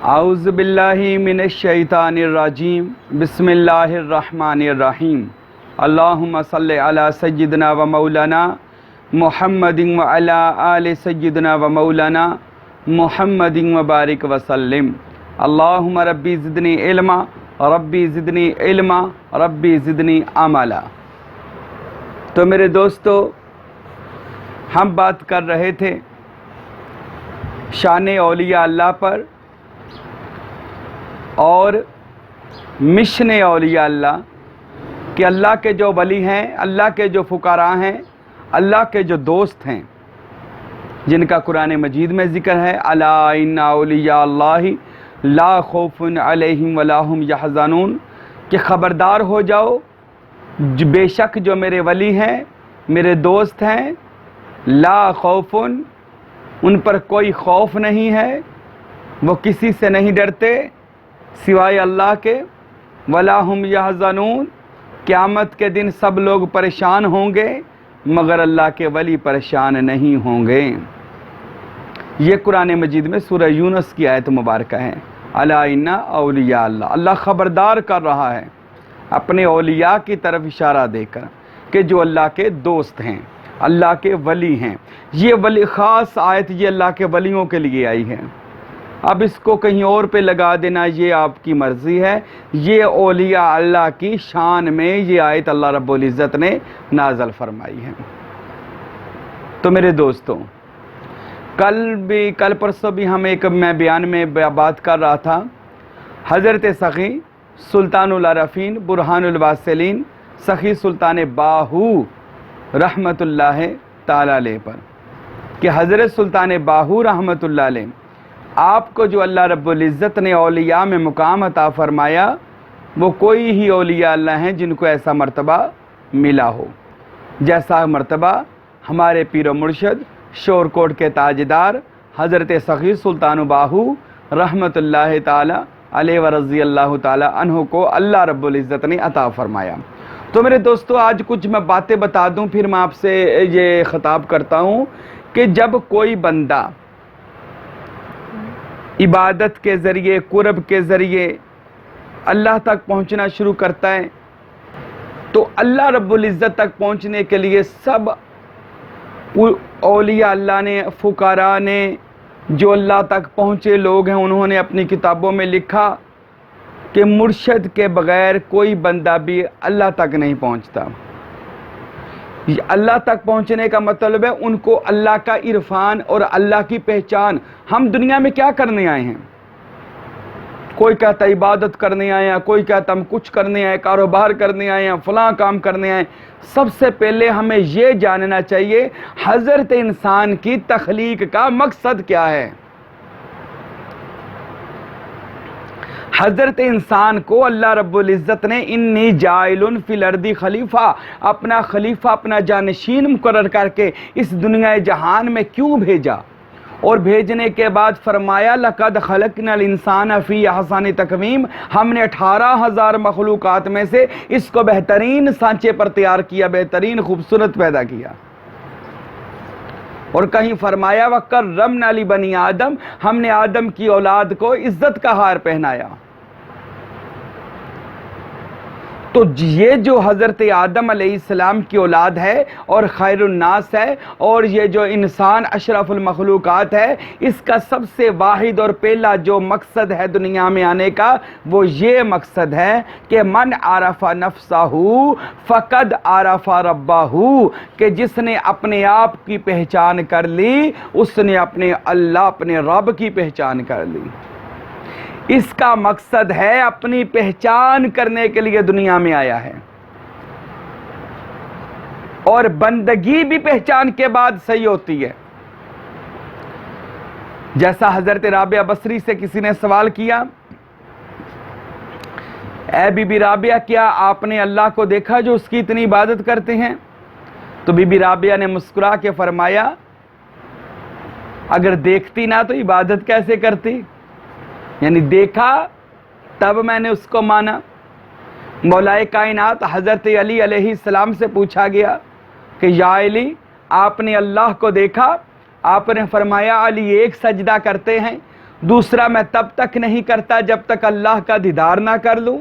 اعوذ باللہ من الشیطان الرجیم بسم اللہ الرحمن الرحیم اللہم صلی علی سیدنا و مولانا محمد و علی آل سیدنا و مولانا محمد و بارک وسلم اللہم ربی زدنی علما ربی زدنی علما ربی زدنی عملا۔ تو میرے دوستو، ہم بات کر رہے تھے شان اولیاء اللہ پر اور مشن اولیاء اللہ کہ اللہ کے جو ولی ہیں، اللہ کے جو فقراء ہیں، اللہ کے جو دوست ہیں، جن کا قرآن مجید میں ذکر ہے الا ان اولیاء اللہ لا خوف علیہم ولا هم یحزنون، کہ خبردار ہو جاؤ، بے شک جو میرے ولی ہیں، میرے دوست ہیں، لا خوف، ان پر کوئی خوف نہیں ہے، وہ کسی سے نہیں ڈرتے سوائے اللہ کے، ولا هم یحزنون، قیامت کے دن سب لوگ پریشان ہوں گے مگر اللہ کے ولی پریشان نہیں ہوں گے۔ یہ قرآن مجید میں سورہ یونس کی آیت مبارکہ ہے، الا ان اولیاء اللہ۔ اللہ خبردار کر رہا ہے اپنے اولیاء کی طرف اشارہ دے کر کہ جو اللہ کے دوست ہیں، اللہ کے ولی ہیں۔ یہ ولی خاص آیت یہ اللہ کے ولیوں کے لیے آئی ہے، اب اس کو کہیں اور پہ لگا دینا یہ آپ کی مرضی ہے۔ یہ اولیاء اللہ کی شان میں یہ آیت اللہ رب العزت نے نازل فرمائی ہے۔ تو میرے دوستوں، کل پرسوں بھی میں بیان میں بات کر رہا تھا حضرت سخی سلطان العارفین برہان الواصلین سخی سلطان باہو رحمت اللہ تعالی علیہ پر، کہ حضرت سلطان باہو رحمت اللہ علیہ آپ کو جو اللہ رب العزت نے اولیاء میں مقام عطا فرمایا، وہ کوئی ہی اولیاء اللہ ہیں جن کو ایسا مرتبہ ملا ہو جیسا مرتبہ ہمارے پیر و مرشد شور کوٹ کے تاجدار حضرت سخی سلطان باہو رحمت اللہ تعالی علیہ و رضی اللہ تعالی عنہ کو اللہ رب العزت نے عطا فرمایا۔ تو میرے دوستو، آج کچھ میں باتیں بتا دوں، پھر میں آپ سے یہ خطاب کرتا ہوں کہ جب کوئی بندہ عبادت کے ذریعے، قرب کے ذریعے اللہ تک پہنچنا شروع کرتا ہے تو اللہ رب العزت تک پہنچنے کے لیے سب اولیاء اللہ نے، فقراء نے، جو اللہ تک پہنچے لوگ ہیں، انہوں نے اپنی کتابوں میں لکھا کہ مرشد کے بغیر کوئی بندہ بھی اللہ تک نہیں پہنچتا۔ اللہ تک پہنچنے کا مطلب ہے ان کو اللہ کا عرفان اور اللہ کی پہچان۔ ہم دنیا میں کیا کرنے آئے ہیں؟ کوئی کہتا ہے عبادت کرنے آئے ہیں، کوئی کہتا ہم کچھ کرنے آئے، کاروبار کرنے آئے ہیں، فلاں کام کرنے آئے ہیں۔ سب سے پہلے ہمیں یہ جاننا چاہیے حضرت انسان کی تخلیق کا مقصد کیا ہے۔ حضرت انسان کو اللہ رب العزت نے انی جاعل فی الارض خلیفہ، اپنا خلیفہ، اپنا جانشین مقرر کر کے اس دنیا جہان میں کیوں بھیجا؟ اور بھیجنے کے بعد فرمایا لقد خلقنا الانسان فی احسن تقویم، ہم نے 18,000 مخلوقات میں سے اس کو بہترین سانچے پر تیار کیا، بہترین خوبصورت پیدا کیا۔ اور کہیں فرمایا وَكَرَّمْنَا لِبَنِي آدم، ہم نے آدم کی اولاد کو عزت کا ہار پہنایا۔ تو یہ جو حضرت آدم علیہ السلام کی اولاد ہے اور خیر الناس ہے، اور یہ جو انسان اشرف المخلوقات ہے، اس کا سب سے واحد اور پہلا جو مقصد ہے دنیا میں آنے کا، وہ یہ مقصد ہے کہ من عرف نفسہ فقد عرف ربہ، کہ جس نے اپنے آپ کی پہچان کر لی اس نے اپنے اللہ، اپنے رب کی پہچان کر لی۔ اس کا مقصد ہے اپنی پہچان کرنے کے لیے دنیا میں آیا ہے، اور بندگی بھی پہچان کے بعد صحیح ہوتی ہے۔ جیسا حضرت رابعہ بصری سے کسی نے سوال کیا، اے بی بی رابعہ، کیا آپ نے اللہ کو دیکھا جو اس کی اتنی عبادت کرتے ہیں؟ تو بی بی رابعہ نے مسکرا کے فرمایا اگر دیکھتی نہ تو عبادت کیسے کرتی؟ یعنی دیکھا تب میں نے اس کو مانا۔ مولائے کائنات حضرت علی علیہ السلام سے پوچھا گیا کہ یا علی، آپ نے اللہ کو دیکھا؟ آپ نے فرمایا علی ایک سجدہ کرتے ہیں دوسرا میں تب تک نہیں کرتا جب تک اللہ کا دیدار نہ کر لوں۔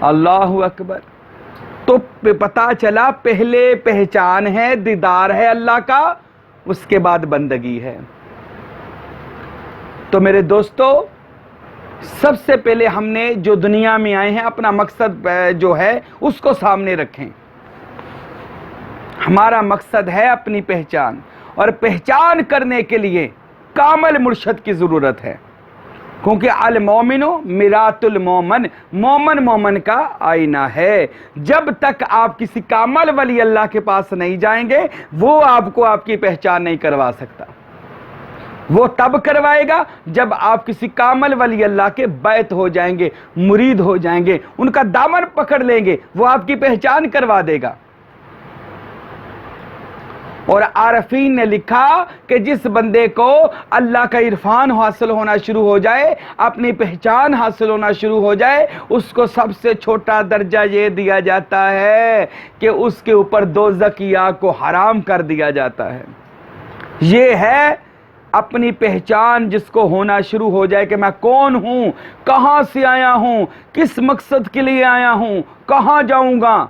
اللہ اکبر۔ تو پتا چلا پہلے پہچان ہے، دیدار ہے اللہ کا، اس کے بعد بندگی ہے۔ تو میرے دوستو، سب سے پہلے ہم نے جو دنیا میں آئے ہیں اپنا مقصد جو ہے اس کو سامنے رکھیں۔ ہمارا مقصد ہے اپنی پہچان، اور پہچان کرنے کے لیے کامل مرشد کی ضرورت ہے، کیونکہ المومن مرآت المومن، مومن مومن کا آئینہ ہے۔ جب تک آپ کسی کامل ولی اللہ کے پاس نہیں جائیں گے وہ آپ کو آپ کی پہچان نہیں کروا سکتا۔ وہ تب کروائے گا جب آپ کسی کامل ولی اللہ کے بیعت ہو جائیں گے، مرید ہو جائیں گے، ان کا دامن پکڑ لیں گے، وہ آپ کی پہچان کروا دے گا۔ اور عارفین نے لکھا کہ جس بندے کو اللہ کا عرفان حاصل ہونا شروع ہو جائے، اپنی پہچان حاصل ہونا شروع ہو جائے، اس کو سب سے چھوٹا درجہ یہ دیا جاتا ہے کہ اس کے اوپر دوزخ کی آگ کو حرام کر دیا جاتا ہے۔ یہ ہے اپنی پہچان جس کو ہونا شروع ہو جائے کہ میں کون ہوں، کہاں سے آیا ہوں، کس مقصد کے لیے آیا ہوں، کہاں جاؤں گا،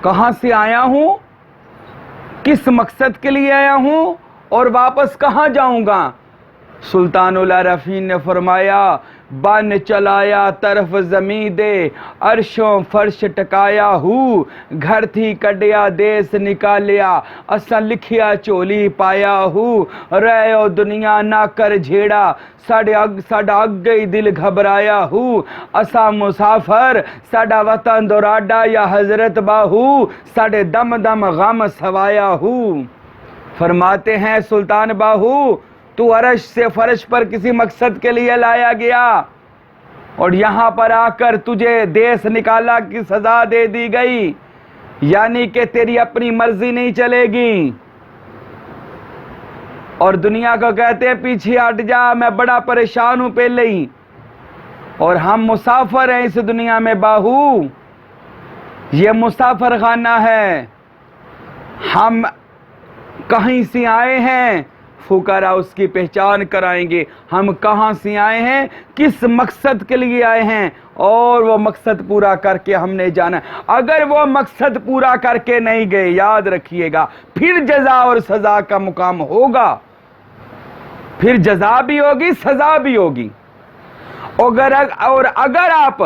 کہاں سے آیا ہوں، کس مقصد کے لیے آیا ہوں، اور واپس کہاں جاؤں گا۔ سلطان العارفین نے فرمایا، بن چلایا طرف زمین دے، عرشوں فرش ٹکایا ہو، گھر تھی کڈیا دیس نکالیا، اسا لکھیا چولی پایا ہو، رہو دنیا نہ کر جھیڑا، ساڈا اگئی دل گھبرایا ہو، اسا مسافر ساڈا وطن دوراڈا یا حضرت باہو، ساڈے دم دم غم سوایا ہو۔ فرماتے ہیں سلطان باہو، تو عرش سے فرش پر کسی مقصد کے لیے لایا گیا، اور یہاں پر آ کر تجھے دیس نکالا کی سزا دے دی گئی، یعنی کہ تیری اپنی مرضی نہیں چلے گی، اور دنیا کو کہتے ہیں پیچھے ہٹ جا، میں بڑا پریشان ہوں پہلے ہی، اور ہم مسافر ہیں اس دنیا میں باہو، یہ مسافر خانہ ہے، ہم کہیں سے آئے ہیں، فقراء اس کی پہچان کرائیں گے، ہم کہاں سے آئے ہیں، کس مقصد کے لیے آئے ہیں، اور وہ مقصد پورا کر کے ہم نے جانا ہے۔ اگر وہ مقصد پورا کر کے نہیں گئے، یاد رکھیے گا پھر جزا اور سزا کا مقام ہوگا، پھر جزا بھی ہوگی، سزا بھی ہوگی۔ اور اگر آپ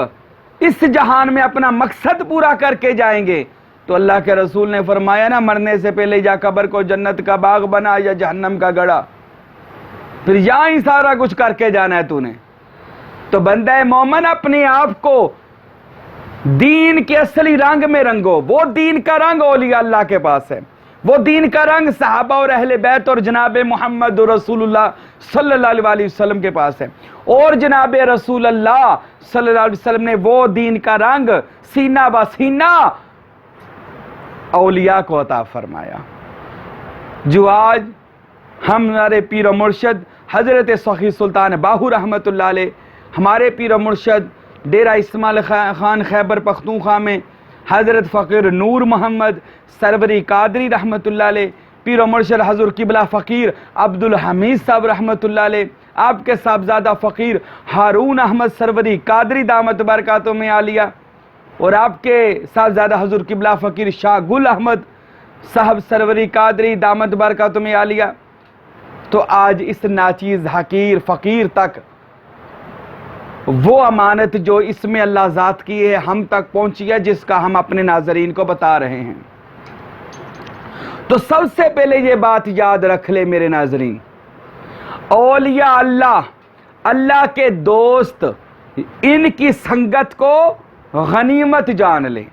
اس جہان میں اپنا مقصد پورا کر کے جائیں گے تو اللہ کے رسول نے فرمایا نا، مرنے سے پہلے یا قبر کو جنت کا باغ بنا یا جہنم کا گڑھا، پھر یہاں ہی سارا کچھ کر کے جانا ہے تو نے۔ تو بندہ مومن اپنے آپ کو دین کے اصلی رنگ میں رنگو۔ وہ دین کا رنگ اولیاء اللہ کے پاس ہے، وہ دین کا رنگ صحابہ اور اہل بیت اور جناب محمد رسول اللہ صلی اللہ علیہ وسلم کے پاس ہے، اور جناب رسول اللہ صلی اللہ علیہ وسلم نے وہ دین کا رنگ سینہ بہ سینہ اولیاء کو عطا فرمایا، جو آج ہمارے پیر و مرشد حضرت سخی سلطان باہو رحمۃ اللہ علیہ، ہمارے پیر و مرشد ڈیرہ اسماعیل خان خیبر پختونخوا میں حضرت فقیر نور محمد سروری قادری رحمۃ اللہ علیہ، پیر و مرشد حضور قبلہ فقیر عبدالحمید صاحب رحمۃ اللہ علیہ، آپ کے صاحبزادہ فقیر ہارون احمد سروری قادری دامت برکاتہم عالیہ، اور آپ کے صاحبزادہ حضور قبلہ فقیر شاہ گل احمد صاحب سروری قادری دامت برکاتہم عالیہ، تو آج اس ناچیز حقیر فقیر تک وہ امانت جو اس میں اللہ ذات کی ہے ہم تک پہنچی ہے، جس کا ہم اپنے ناظرین کو بتا رہے ہیں۔ تو سب سے پہلے یہ بات یاد رکھ لے میرے ناظرین، اولیاء اللہ، اللہ کے دوست، ان کی سنگت کو غنیمت جان لیں،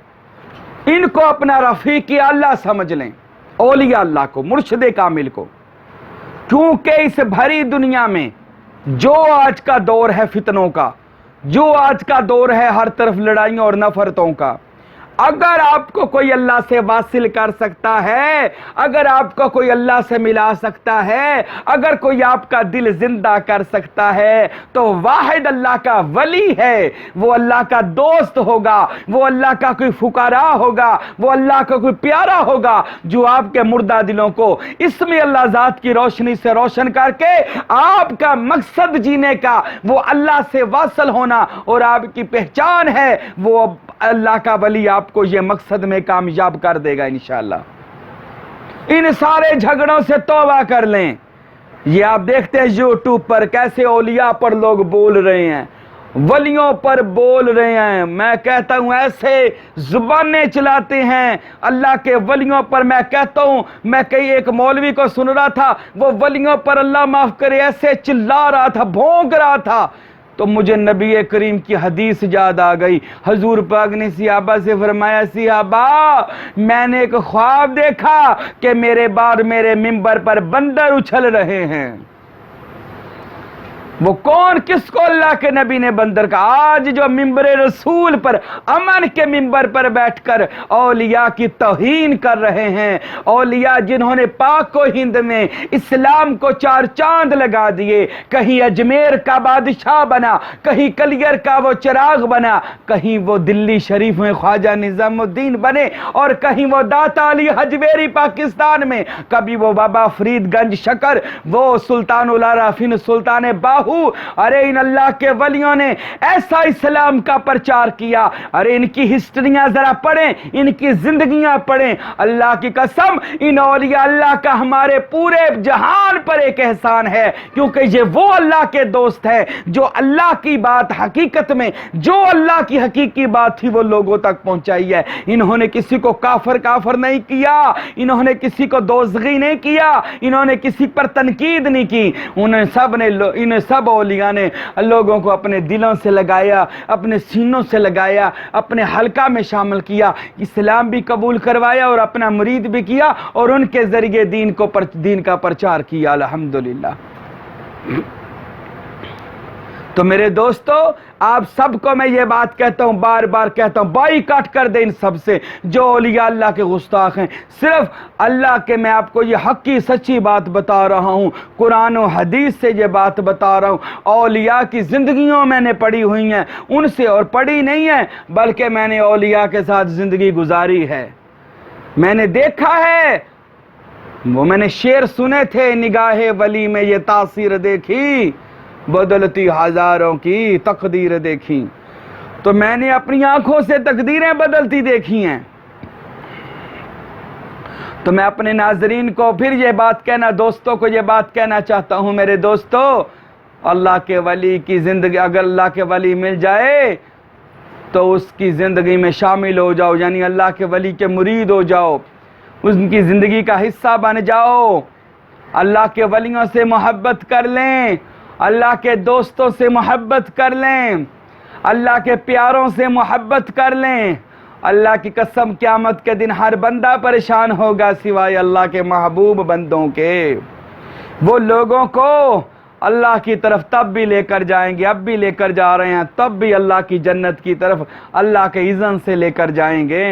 ان کو اپنا رفیق اللہ سمجھ لیں، اولیاء اللہ کو، مرشد کامل کو، کیونکہ اس بھری دنیا میں جو آج کا دور ہے فتنوں کا، جو آج کا دور ہے ہر طرف لڑائیوں اور نفرتوں کا، اگر آپ کو کوئی اللہ سے واصل کر سکتا ہے، اگر آپ کو کوئی اللہ سے ملا سکتا ہے، اگر کوئی آپ کا دل زندہ کر سکتا ہے تو واحد اللہ کا ولی ہے، وہ اللہ کا دوست ہوگا، وہ اللہ کا کوئی فقراء ہوگا، وہ اللہ کا کوئی پیارا ہوگا جو آپ کے مردہ دلوں کو اس میں اللہ ذات کی روشنی سے روشن کر کے آپ کا مقصد جینے کا، وہ اللہ سے واصل ہونا اور آپ کی پہچان ہے، وہ اللہ کا ولی آپ کو یہ مقصد میں کامیاب کر دے گا انشاءاللہ۔ ان سارے جھگڑوں سے توبہ کر لیں۔ یہ آپ دیکھتے ہیں یوٹیوب پر کیسے اولیاء پر لوگ بول رہے ہیں، ولیوں پر بول رہے ہیں، میں کہتا ہوں ایسے زبانیں چلاتے ہیں اللہ کے ولیوں پر۔ میں کہتا ہوں، میں کئی ایک مولوی کو سن رہا تھا، وہ ولیوں پر اللہ معاف کرے ایسے چلا رہا تھا، بھونک رہا تھا، تو مجھے نبی کریم کی حدیث یاد آ گئی۔ حضور پاک نے صحابہ سے فرمایا، صحابہ میں نے ایک خواب دیکھا کہ میرے بعد میرے ممبر پر بندر اچھل رہے ہیں۔ وہ کون، کس کو اللہ کے نبی نے بندر کہا؟ آج جو ممبر رسول پر، امن کے ممبر پر بیٹھ کر اولیاء کی توہین کر رہے ہیں، اولیاء جنہوں نے پاک و ہند میں اسلام کو چار چاند لگا دیے، کہیں اجمیر کا بادشاہ بنا، کہیں کلیر کا وہ چراغ بنا، کہیں وہ دلی شریف میں خواجہ نظام الدین بنے، اور کہیں وہ داتا علی حجویری پاکستان میں، کبھی وہ بابا فرید گنج شکر، وہ سلطان العارفین سلطان باہو۔ ارے ان اللہ کے ولیوں نے ایسا اسلام کا پرچار کیا، ارے ان کی ہسٹریاں ذرا پڑھیں، ان کی زندگیاں پڑھیں، اللہ کی قسم ان اولیاء اللہ کا ہمارے پورے جہان پر ایک احسان ہے، کیونکہ یہ وہ اللہ کے دوست ہے جو اللہ کی بات حقیقت میں، جو اللہ کی حقیقی بات تھی وہ لوگوں تک پہنچائی ہے۔ انہوں نے کسی کو کافر نہیں کیا، انہوں نے کسی کو دوزخی نہیں کیا، انہوں نے کسی پر تنقید نہیں کی، انہیں سب اولیاء نے لوگوں کو اپنے دلوں سے لگایا، اپنے سینوں سے لگایا، اپنے حلقہ میں شامل کیا، اسلام بھی قبول کروایا اور اپنا مرید بھی کیا، اور ان کے ذریعے دین کا پرچار کیا، الحمدللہ۔ تو میرے دوستو، آپ سب کو میں یہ بات کہتا ہوں، بار بار کہتا ہوں، بائیکاٹ کر دیں ان سب سے جو اولیاء اللہ کے گستاخ ہیں۔ صرف اللہ کے میں آپ کو یہ حقی سچی بات بتا رہا ہوں، قرآن و حدیث سے یہ بات بتا رہا ہوں۔ اولیاء کی زندگیوں میں نے پڑھی ہوئی ہیں، ان سے اور پڑھی نہیں ہے، بلکہ میں نے اولیاء کے ساتھ زندگی گزاری ہے، میں نے دیکھا ہے، وہ میں نے شعر سنے تھے، نگاہ ولی میں یہ تاثیر دیکھی، بدلتی ہزاروں کی تقدیر دیکھی۔ تو میں نے اپنی آنکھوں سے تقدیریں بدلتی دیکھی ہیں۔ تو میں اپنے ناظرین کو پھر یہ بات کہنا، دوستوں کو یہ بات کہنا چاہتا ہوں، میرے دوستو، اللہ کے ولی کی زندگی، اگر اللہ کے ولی مل جائے تو اس کی زندگی میں شامل ہو جاؤ، یعنی اللہ کے ولی کے مرید ہو جاؤ، ان کی زندگی کا حصہ بن جاؤ، اللہ کے ولیوں سے محبت کر لیں، اللہ کے دوستوں سے محبت کر لیں، اللہ کے پیاروں سے محبت کر لیں۔ اللہ کی قسم قیامت کے دن ہر بندہ پریشان ہوگا سوائے اللہ کے محبوب بندوں کے۔ وہ لوگوں کو اللہ کی طرف تب بھی لے کر جائیں گے، اب بھی لے کر جا رہے ہیں، تب بھی اللہ کی جنت کی طرف اللہ کے اذن سے لے کر جائیں گے۔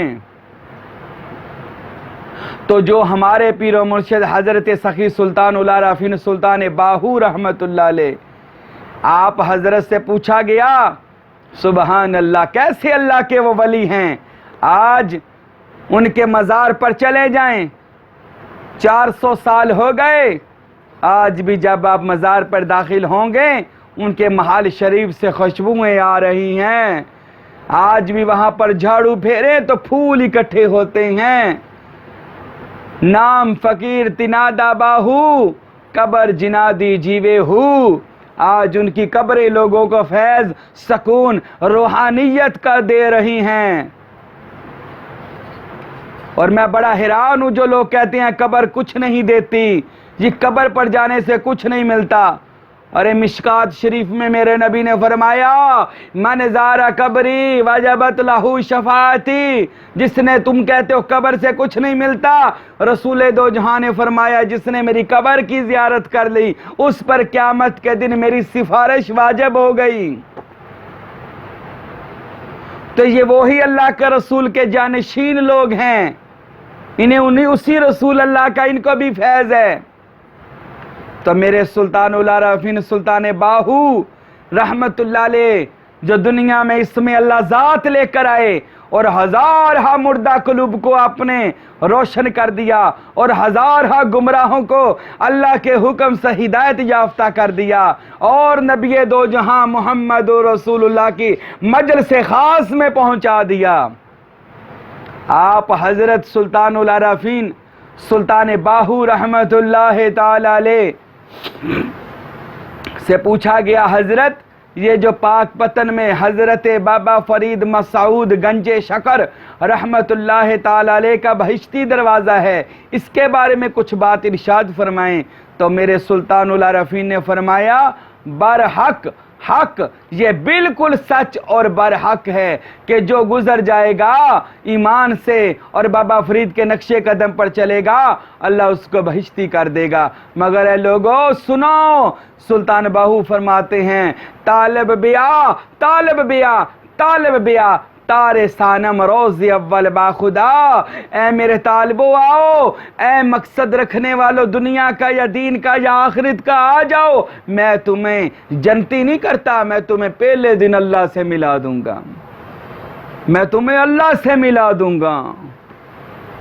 تو جو ہمارے پیر و مرشد حضرت سخی سلطان العارفین سلطان باہو رحمت اللہ علیہ، آپ حضرت سے پوچھا گیا، سبحان اللہ، کیسے اللہ کے وہ ولی ہیں؟ آج ان کے مزار پر چلے جائیں، 400 سال ہو گئے، آج بھی جب آپ مزار پر داخل ہوں گے ان کے محل شریف سے خوشبوئیں آ رہی ہیں، آج بھی وہاں پر جھاڑو پھیرے تو پھول اکٹھے ہوتے ہیں۔ نام فقیر تنادا باہو، قبر جنادی جیوے ہو، آج ان کی قبریں لوگوں کو فیض، سکون، روحانیت کا دے رہی ہیں۔ اور میں بڑا حیران ہوں جو لوگ کہتے ہیں قبر کچھ نہیں دیتی، یہ قبر پر جانے سے کچھ نہیں ملتا۔ ارے مشکات شریف میں میرے نبی نے فرمایا، من زارا قبری وجبت لہو شفاعتی، جس نے، تم کہتے ہو قبر سے کچھ نہیں ملتا، رسول دو جہاں نے فرمایا جس نے میری قبر کی زیارت کر لی اس پر قیامت کے دن میری سفارش واجب ہو گئی۔ تو تو یہ وہی اللہ کے رسول کے جانشین لوگ ہیں، انہیں اسی رسول اللہ کا ان کو بھی فیض ہے۔ تو میرے سلطان العارفین سلطان باہو رحمت اللہ علیہ جو دنیا میں اس میں اللہ ذات لے کر آئے اور ہزارہ مردہ قلوب کو آپ نے روشن کر دیا اور ہزارہ گمراہوں کو اللہ کے حکم سے ہدایت یافتہ کر دیا، اور نبی دو جہاں محمد رسول اللہ کی مجلس خاص میں پہنچا دیا۔ آپ حضرت سلطان العارفین سلطان باہو رحمت اللہ تعالی علیہ سے پوچھا گیا، حضرت یہ جو پاک پتن میں حضرت بابا فرید مسعود گنج شکر رحمت اللہ تعالی علیہ کا بہشتی دروازہ ہے، اس کے بارے میں کچھ بات ارشاد فرمائیں۔ تو میرے سلطان العارفین نے فرمایا، برحق حق، یہ بالکل سچ اور برحق ہے کہ جو گزر جائے گا ایمان سے اور بابا فرید کے نقش قدم پر چلے گا اللہ اس کو بہشتی کر دے گا۔ مگر اے لوگو سنو، سلطان باہو فرماتے ہیں، طالب بیا طالب بیا طالب بیا تارے سانم روز اول با خدا، اے میرے طالبو آؤ، اے مقصد رکھنے والو دنیا کا یا دین کا یا آخرت کا آ جاؤ، میں تمہیں جنتی نہیں کرتا، میں تمہیں پہلے دن اللہ سے ملا دوں گا، میں تمہیں اللہ سے ملا دوں گا۔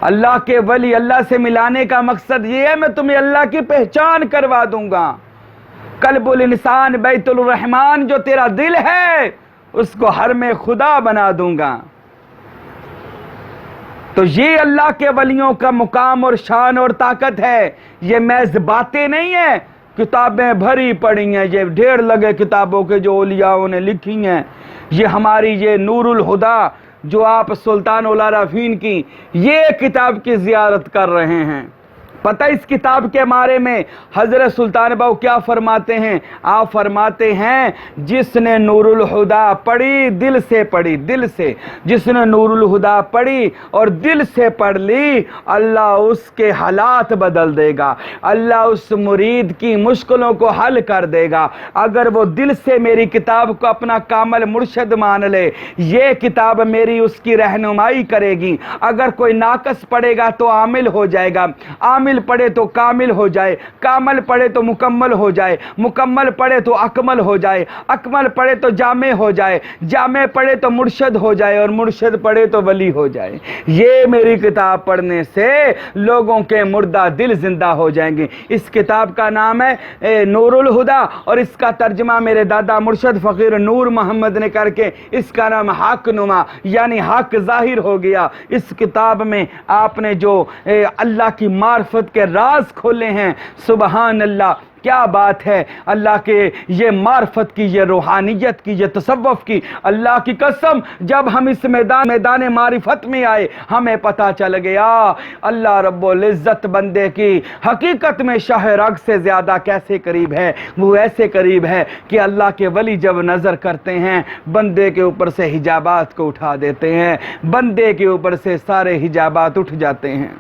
اللہ کے ولی اللہ سے ملانے کا مقصد یہ ہے میں تمہیں اللہ کی پہچان کروا دوں گا۔ قلب الانسان بیت الرحمن، جو تیرا دل ہے اس کو حرم خدا بنا دوں گا۔ تو یہ اللہ کے ولیوں کا مقام اور شان اور طاقت ہے، یہ محض باتیں نہیں ہیں، کتابیں بھری پڑی ہیں، یہ ڈھیر لگے کتابوں کے جو اولیاءوں نے لکھی ہیں۔ یہ ہماری یہ نور الہدا جو آپ سلطان العارفین کی یہ کتاب کی زیارت کر رہے ہیں، پتہ اس کتاب کے بارے میں حضرت سلطان باہو کیا فرماتے ہیں؟ آپ فرماتے ہیں، جس نے نور الہدا پڑھی دل سے پڑھی، دل سے، جس نے نور الہدا پڑھی اور دل سے پڑھ لی اللہ اس کے حالات بدل دے گا، اللہ اس مرید کی مشکلوں کو حل کر دے گا اگر وہ دل سے میری کتاب کو اپنا کامل مرشد مان لے۔ یہ کتاب میری اس کی رہنمائی کرے گی، اگر کوئی ناقص پڑھے گا تو عامل ہو جائے گا، عامل پڑھے تو کامل ہو جائے، کامل پڑھے تو مکمل ہو جائے، مکمل پڑھے تو اکمل ہو جائے، اکمل پڑھے تو جامع ہو جائے، جامع پڑھے تو مرشد ہو جائے، اور مرشد پڑھے تو ولی ہو جائے۔ یہ میری کتاب پڑھنے سے لوگوں کے مردہ دل زندہ ہو جائیں گے۔ اس کتاب کا نام ہے نور الہدا، اور اس کا ترجمہ میرے دادا مرشد فقیر نور محمد نے کر کے اس کا نام حق نما یعنی حق ظاہر ہو گیا۔ اس کتاب میں آپ نے جو اللہ کی معرفت کے راز کھولے ہیں، سبحان اللہ، کیا بات ہے! اللہ کے یہ معرفت کی، یہ روحانیت کی، یہ تصوف کی، اللہ کی قسم جب ہم اس میدان معرفت میں آئے ہمیں پتہ چل گیا اللہ رب العزت بندے کی حقیقت میں شاہ رگ سے زیادہ کیسے قریب ہے۔ وہ ایسے قریب ہے کہ اللہ کے ولی جب نظر کرتے ہیں بندے کے اوپر سے حجابات کو اٹھا دیتے ہیں، بندے کے اوپر سے سارے حجابات اٹھ جاتے ہیں۔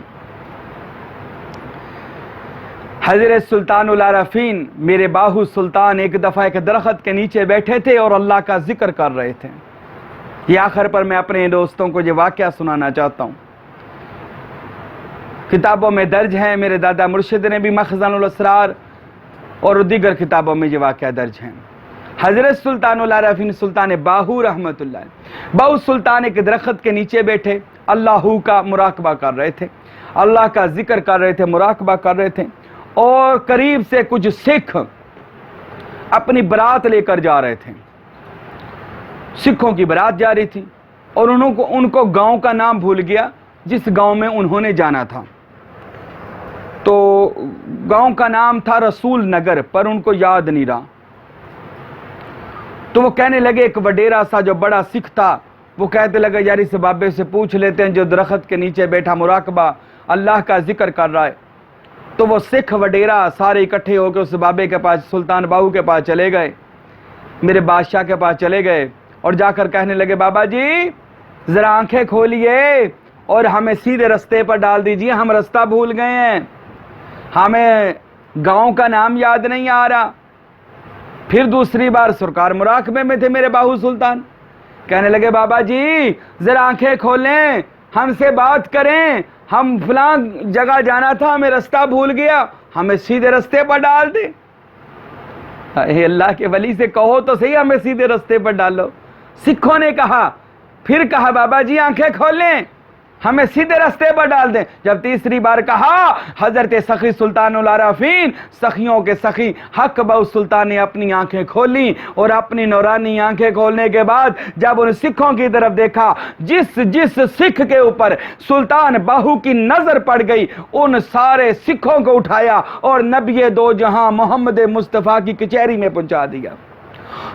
حضرت سلطان العارفین میرے باہو سلطان ایک دفعہ ایک درخت کے نیچے بیٹھے تھے اور اللہ کا ذکر کر رہے تھے۔ یہ آخر پر میں اپنے دوستوں کو یہ واقعہ سنانا چاہتا ہوں، کتابوں میں درج ہے، میرے دادا مرشد نے بھی مخزن الاسرار اور دیگر کتابوں میں یہ واقعہ درج ہیں۔ حضرت سلطان العارفین سلطان باہو رحمت اللہ باہو سلطان ایک درخت کے نیچے بیٹھے اللہ کا مراقبہ کر رہے تھے، اللہ کا ذکر کر رہے تھے، مراقبہ کر رہے تھے، اور قریب سے کچھ سکھ اپنی برات لے کر جا رہے تھے، سکھوں کی برات جا رہی تھی، اور ان کو گاؤں کا نام بھول گیا جس گاؤں میں انہوں نے جانا تھا، تو گاؤں کا نام تھا رسول نگر، پر ان کو یاد نہیں رہا۔ تو وہ کہنے لگے، ایک وڈیرا سا جو بڑا سکھ تھا وہ کہتے لگا یار اس بابے سے پوچھ لیتے ہیں جو درخت کے نیچے بیٹھا مراقبہ اللہ کا ذکر کر رہا ہے۔ تو وہ سکھ وڈیرا سارے اکٹھے ہو کے اس بابے کے پاس سلطان باہو کے پاس چلے گئے، میرے بادشاہ کے پاس چلے گئے، اور جا کر کہنے لگے بابا جی ذرا آنکھیں کھولیے اور ہمیں سیدھے رستے پر ڈال دیجئے، ہم رستہ بھول گئے ہیں، ہمیں گاؤں کا نام یاد نہیں آ رہا۔ پھر دوسری بار سرکار مراقبے میں تھے میرے باہو سلطان، کہنے لگے بابا جی ذرا آنکھیں کھولیں، ہم سے بات کریں، ہم فلاں جگہ جانا تھا، ہمیں رستہ بھول گیا، ہمیں سیدھے رستے پر ڈال دیں۔ اے اللہ کے ولی سے کہو تو صحیح ہمیں سیدھے رستے پر ڈالو۔ سکھوں نے کہا، پھر کہا بابا جی آنکھیں کھول لیں، ہمیں سیدھے رستے پر ڈال دیں۔ جب تیسری بار کہا، حضرت سخی سلطان العارفین، سخیوں کے سخی حق بہو سلطان نے اپنی آنکھیں کھولی، اور اپنی نورانی آنکھیں کھولنے کے بعد جب ان سکھوں کی طرف دیکھا، جس سکھ کے اوپر سلطان باہو کی نظر پڑ گئی، ان سارے سکھوں کو اٹھایا اور نبی دو جہاں محمد مصطفیٰ کی کچہری میں پہنچا دیا،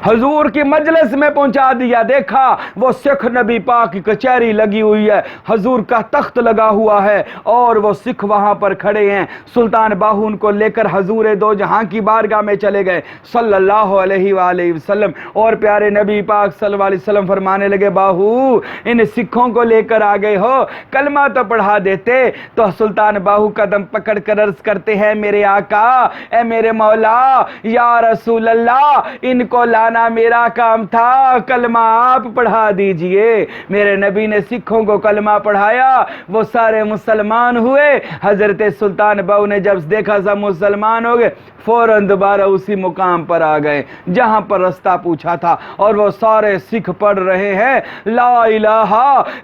حضور کی مجلس میں پہنچا دیا۔ دیکھا وہ سکھ نبی پاک کی کچہری لگی ہوئی ہے، حضور کا تخت لگا ہوا ہے، اور وہ سکھ وہاں پر کھڑے ہیں۔ سلطان باہو ان کو لے کر حضور دو جہاں کی بارگاہ میں چلے گئے صلی اللہ علیہ وآلہ وسلم، اور پیارے نبی پاک صلی اللہ علیہ وسلم فرمانے لگے، باہو ان سکھوں کو لے کر آ گئے ہو، کلمہ تو پڑھا دیتے۔ تو سلطان باہو قدم پکڑ کر عرض کرتے ہیں، میرے آقا، اے میرے مولا، یا رسول اللہ، ان کو لانا میرا کام تھا، کلمہ آپ پڑھا دیجئے۔ میرے نبی نے سکھوں کو کلمہ پڑھایا، وہ سارے مسلمان ہوئے۔ حضرت سلطان باہو نے جب دیکھا سب مسلمان ہو گئے، فوراً دوبارہ اسی مقام پر آ گئے جہاں پر رستہ پوچھا تھا، اور وہ سارے سکھ پڑھ رہے ہیں، لا الہ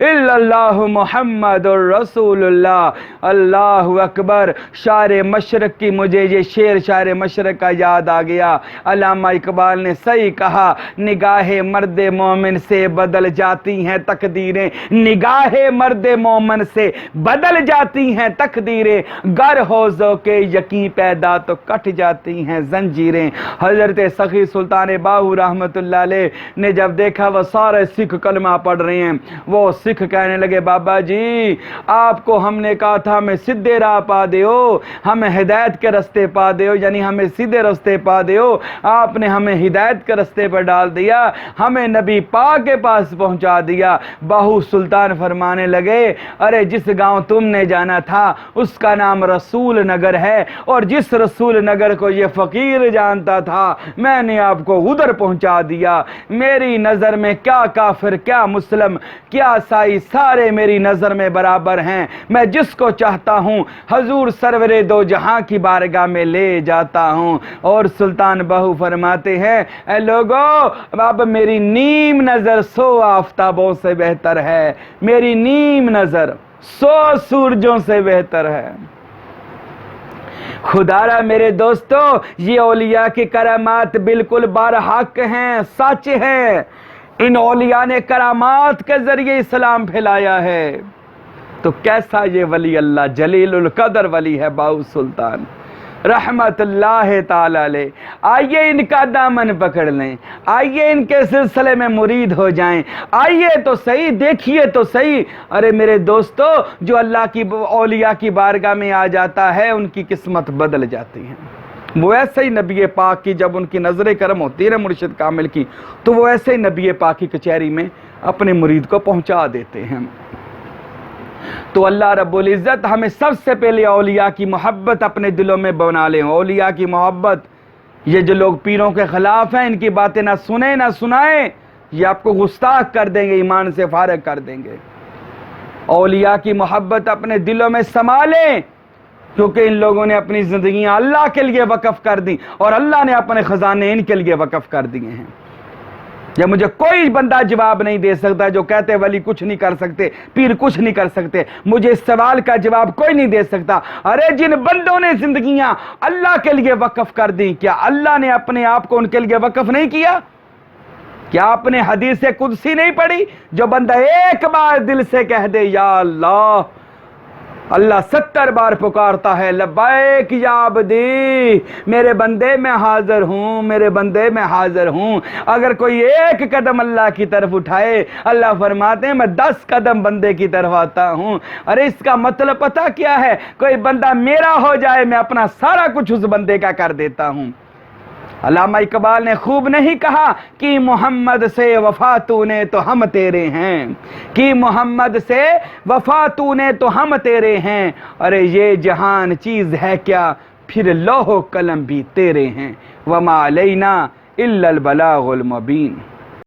الا اللہ محمد الرسول اللہ، اللہ اکبر۔ شاعر مشرق کی مجھے یہ شعر شاعر مشرق کا یاد آ گیا۔ علامہ اقبال نے صحیح کہا، نگاہ مرد مومن سے بدل جاتی ہیں تقدیریں، نگاہ مرد مومن سے بدل جاتی ہیں تقدیریں، گر ہو ذوق یقین پیدا تو کٹ جاتی ہیں زنجیریں۔ حضرت سخی سلطان باہو رحمت اللہ علیہ نے جب دیکھا وہ سارے سکھ کلمہ پڑھ رہے ہیں، وہ سکھ کہنے لگے، بابا جی آپ کو ہم نے کہا تھا ہمیں سیدھے راہ پا دیو، ہمیں ہدایت کے رستے پا دیو، یعنی ہمیں سیدھے رستے پا دیو، آپ نے ہمیں ہدایت کے رستے پر ڈال دیا، ہمیں نبی پاک کے پاس پہنچا دیا۔ باہو سلطان فرمانے لگے، ارے جس گاؤں تم نے جانا تھا اس کا نام رسول نگر ہے، اور جس رسول نگر کو یہ فقیر جانتا تھا میں نے آپ کو ادھر پہنچا دیا۔ میری نظر میں کیا کافر، کیا مسلم، کیا عیسائی، سارے میری نظر میں برابر ہیں، میں جس کو چاہتا ہوں حضور سرور دو جہاں کی بارگاہ میں لے جاتا ہوں۔ اور سلطان باہو فرماتے ہیں، اے لوگو، اب میری نیم نظر 100 آفتابوں سے بہتر ہے، میری نیم نظر 100 سورجوں سے بہتر ہے۔ خدا را میرے دوستو، یہ اولیاء کی کرامات بالکل برحق ہیں، سچ ہیں۔ ان اولیاء نے کرامات کے ذریعے اسلام پھیلایا ہے، تو کیسا یہ ولی اللہ جلیل القدر ولی ہے باہو سلطان رحمت اللہ تعالی علیہ۔ آئیے ان کا دامن پکڑ لیں، آئیے ان کے سلسلے میں مرید ہو جائیں، آئیے تو صحیح، دیکھیے تو صحیح۔ ارے میرے دوستو، جو اللہ کی اولیاء کی بارگاہ میں آ جاتا ہے ان کی قسمت بدل جاتی ہے۔ وہ ایسے ہی نبی پاک کی جب ان کی نظر کرم ہوتی ہے نا مرشد کامل کی، تو وہ ایسے ہی نبی پاک کی کچہری میں اپنے مرید کو پہنچا دیتے ہیں۔ تو اللہ رب العزت ہمیں سب سے پہلے اولیاء کی محبت اپنے دلوں میں بنا لیں۔ اولیاء کی محبت، یہ جو لوگ پیروں کے خلاف ہیں، ان کی باتیں نہ سنیں نہ سنائیں، یہ آپ کو گستاخ کر دیں گے، ایمان سے فارغ کر دیں گے۔ اولیاء کی محبت اپنے دلوں میں سما لیں، کیونکہ ان لوگوں نے اپنی زندگیاں اللہ کے لیے وقف کر دی، اور اللہ نے اپنے خزانے ان کے لیے وقف کر دیے ہیں۔ یہ مجھے کوئی بندہ جواب نہیں دے سکتا جو کہتے ولی کچھ نہیں کر سکتے، پیر کچھ نہیں کر سکتے، مجھے اس سوال کا جواب کوئی نہیں دے سکتا۔ ارے جن بندوں نے زندگیاں اللہ کے لیے وقف کر دی، کیا اللہ نے اپنے آپ کو ان کے لیے وقف نہیں کیا؟ کیا آپ نے حدیث قدسی نہیں پڑھی؟ جو بندہ ایک بار دل سے کہہ دے یا اللہ، اللہ 70 بار پکارتا ہے، لبیک یا عبدی، میرے بندے میں حاضر ہوں، میرے بندے میں حاضر ہوں۔ اگر کوئی ایک قدم اللہ کی طرف اٹھائے، اللہ فرماتے ہیں میں 10 قدم بندے کی طرف آتا ہوں۔ ارے اس کا مطلب پتہ کیا ہے؟ کوئی بندہ میرا ہو جائے، میں اپنا سارا کچھ اس بندے کا کر دیتا ہوں۔ علامہ اقبال نے خوب نہیں کہا کہ محمد سے وفا تو نے تو ہم تیرے ہیں، کہ محمد سے وفا تو نے تو ہم تیرے ہیں، ارے یہ جہان چیز ہے کیا، پھر لوح و قلم بھی تیرے ہیں، وما علینا الا البلاغ المبین۔